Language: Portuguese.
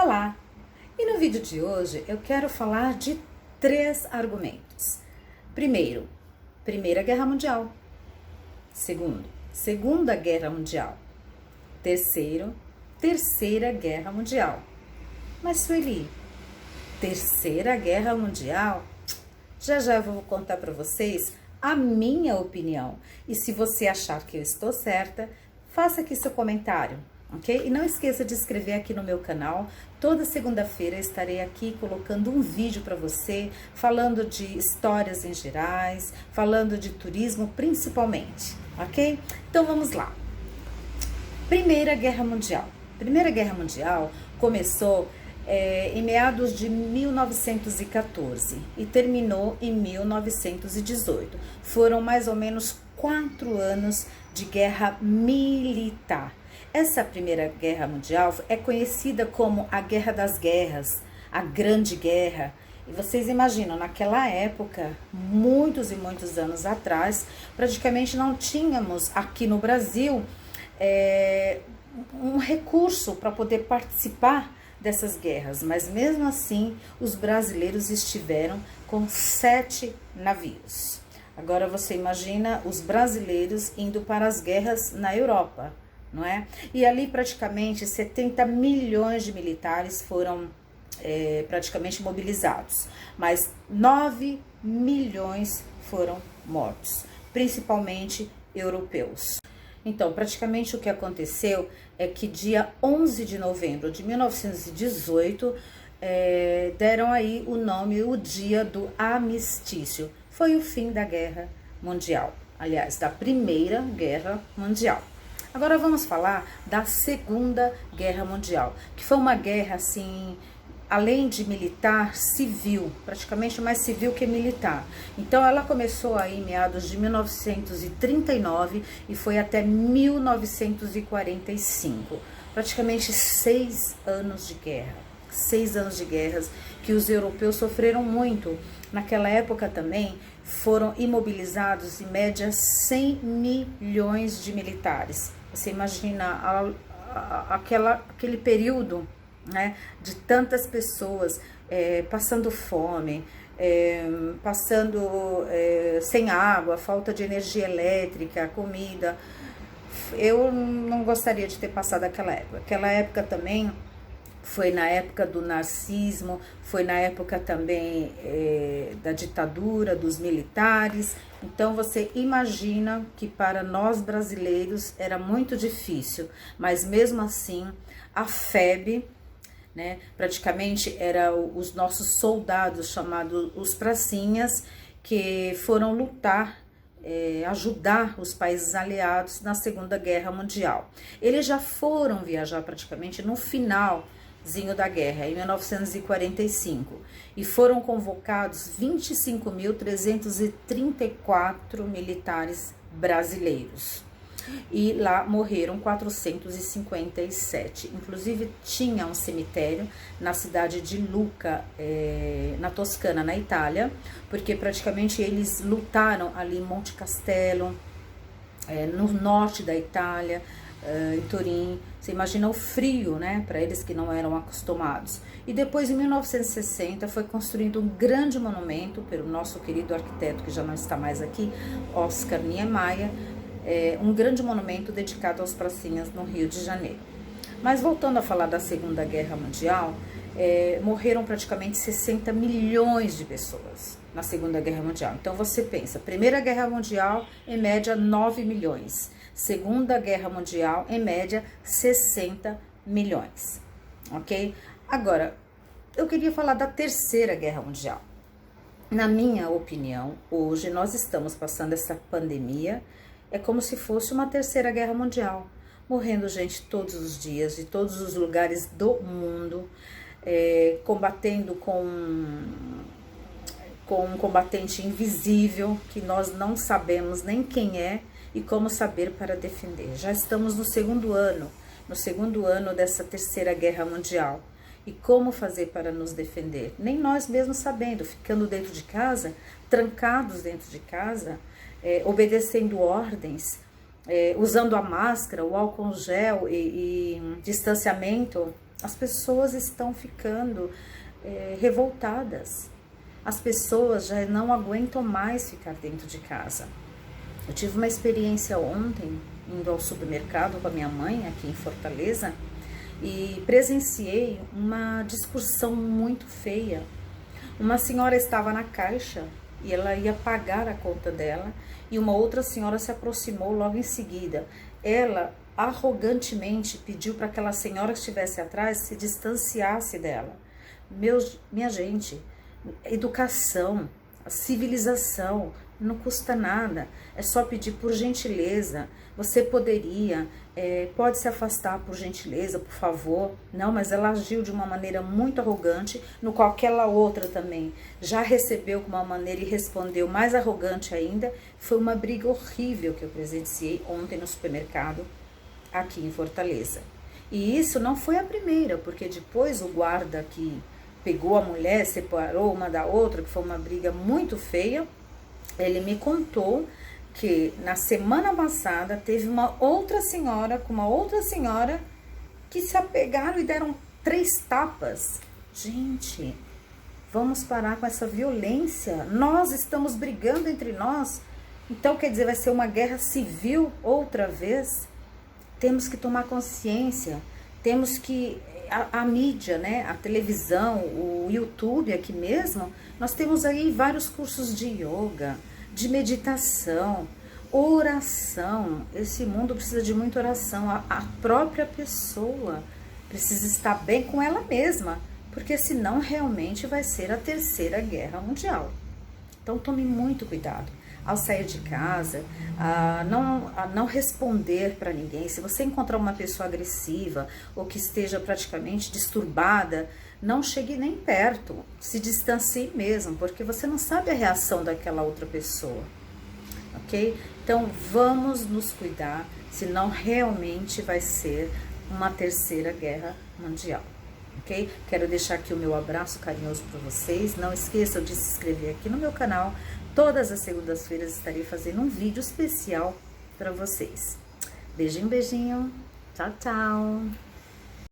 Olá! E no vídeo de hoje eu quero falar de 3 argumentos. Primeiro, Primeira Guerra Mundial. Segundo, Segunda Guerra Mundial. Terceiro, Terceira Guerra Mundial. Mas Sueli, Terceira Guerra Mundial? Já eu vou contar para vocês a minha opinião. E se você achar que eu estou certa, faça aqui seu comentário, ok? E não esqueça de inscrever aqui no meu canal. Toda segunda-feira estarei aqui colocando um vídeo para você, falando de histórias em gerais, falando de turismo principalmente, ok? Então vamos lá. Primeira Guerra Mundial. Primeira Guerra Mundial começou em meados de 1914 e terminou em 1918. Foram mais ou menos 4 anos de guerra militar. Essa Primeira Guerra Mundial é conhecida como a Guerra das Guerras, a Grande Guerra. E vocês imaginam, naquela época, muitos e muitos anos atrás, praticamente não tínhamos aqui no Brasil um recurso para poder participar dessas guerras, mas mesmo assim os brasileiros estiveram com 7 navios. Agora você imagina os brasileiros indo para as guerras na Europa, não é? E ali praticamente 70 milhões de militares foram praticamente mobilizados, mas 9 milhões foram mortos, principalmente europeus. Então, praticamente o que aconteceu é que dia 11 de novembro de 1918, deram aí o nome, o dia do armistício. Foi o fim da Guerra Mundial, aliás, da Primeira Guerra Mundial. Agora vamos falar da Segunda Guerra Mundial, que foi uma guerra assim, além de militar, civil, praticamente mais civil que militar. Então ela começou aí em meados de 1939 e foi até 1945. Praticamente 6 anos de guerra. 6 anos de guerras que os europeus sofreram muito. Naquela época também foram imobilizados em média 100 milhões de militares. Você imagina aquele período, né, de tantas pessoas passando fome, passando sem água, falta de energia elétrica, comida. Eu não gostaria de ter passado aquela época. Aquela época também foi na época do nazismo, foi na época também da ditadura dos militares. Então você imagina que para nós brasileiros era muito difícil, mas mesmo assim a FEB, né, praticamente eram os nossos soldados chamados os pracinhas, que foram lutar, ajudar os países aliados na Segunda Guerra Mundial. Eles já foram viajar praticamente no finalzinho da guerra, em 1945, e foram convocados 25.334 militares brasileiros. E lá morreram 457. Inclusive tinha um cemitério na cidade de Lucca, na Toscana, na Itália, porque praticamente eles lutaram ali em Monte Castello, no norte da Itália, em Turim. Você imagina o frio, né, para eles que não eram acostumados. E depois, em 1960, foi construído um grande monumento pelo nosso querido arquiteto, que já não está mais aqui, Oscar Niemeyer, um grande monumento dedicado aos pracinhas no Rio de Janeiro. Mas voltando a falar da Segunda Guerra Mundial, morreram praticamente 60 milhões de pessoas na Segunda Guerra Mundial. Então você pensa, Primeira Guerra Mundial, em média 9 milhões. Segunda Guerra Mundial, em média 60 milhões, ok? Agora, eu queria falar da Terceira Guerra Mundial. Na minha opinião, hoje nós estamos passando essa pandemia, é como se fosse uma Terceira Guerra Mundial, morrendo gente todos os dias, de todos os lugares do mundo, combatendo com um combatente invisível, que nós não sabemos nem quem é e como saber para defender. Já estamos no segundo ano dessa Terceira Guerra Mundial. E como fazer para nos defender? Nem nós mesmos sabendo, ficando dentro de casa, trancados dentro de casa, obedecendo ordens, usando a máscara, o álcool gel e distanciamento As pessoas estão ficando revoltadas. As pessoas já não aguentam mais ficar dentro de casa. Eu tive uma experiência ontem, indo ao supermercado com a minha mãe, aqui em Fortaleza, e presenciei uma discussão muito feia. Uma senhora estava na caixa e ela ia pagar a conta dela, e uma outra senhora se aproximou logo em seguida. Ela arrogantemente pediu para aquela senhora que estivesse atrás se distanciasse dela. Minha gente, educação, civilização, não custa nada, é só pedir por gentileza. Você poderia, pode se afastar por gentileza, por favor. Não, mas ela agiu de uma maneira muito arrogante, no qual aquela outra também já recebeu com uma maneira e respondeu mais arrogante ainda. Foi uma briga horrível que eu presenciei ontem no supermercado, aqui em Fortaleza. E isso não foi a primeira, porque depois o guarda que pegou a mulher, separou uma da outra, que foi uma briga muito feia, ele me contou que na semana passada teve uma outra senhora com uma outra senhora que se apegaram e deram 3 tapas. Gente, vamos parar com essa violência. Nós estamos brigando entre nós. Então, quer dizer, vai ser uma guerra civil outra vez? Temos que tomar consciência. Temos que... A mídia, né, a televisão, o YouTube aqui mesmo, nós temos aí vários cursos de yoga, de meditação, oração. Esse mundo precisa de muita oração. A própria pessoa precisa estar bem com ela mesma, porque senão realmente vai ser a terceira guerra mundial. Então tome muito cuidado ao sair de casa, a não responder para ninguém. Se você encontrar uma pessoa agressiva ou que esteja praticamente disturbada, não chegue nem perto, se distancie mesmo, porque você não sabe a reação daquela outra pessoa, ok? Então vamos nos cuidar, senão realmente vai ser uma terceira guerra mundial. Ok? Quero deixar aqui o meu abraço carinhoso para vocês. Não esqueçam de se inscrever aqui no meu canal. Todas as segundas-feiras estarei fazendo um vídeo especial para vocês. Beijinho, beijinho. Tchau, tchau.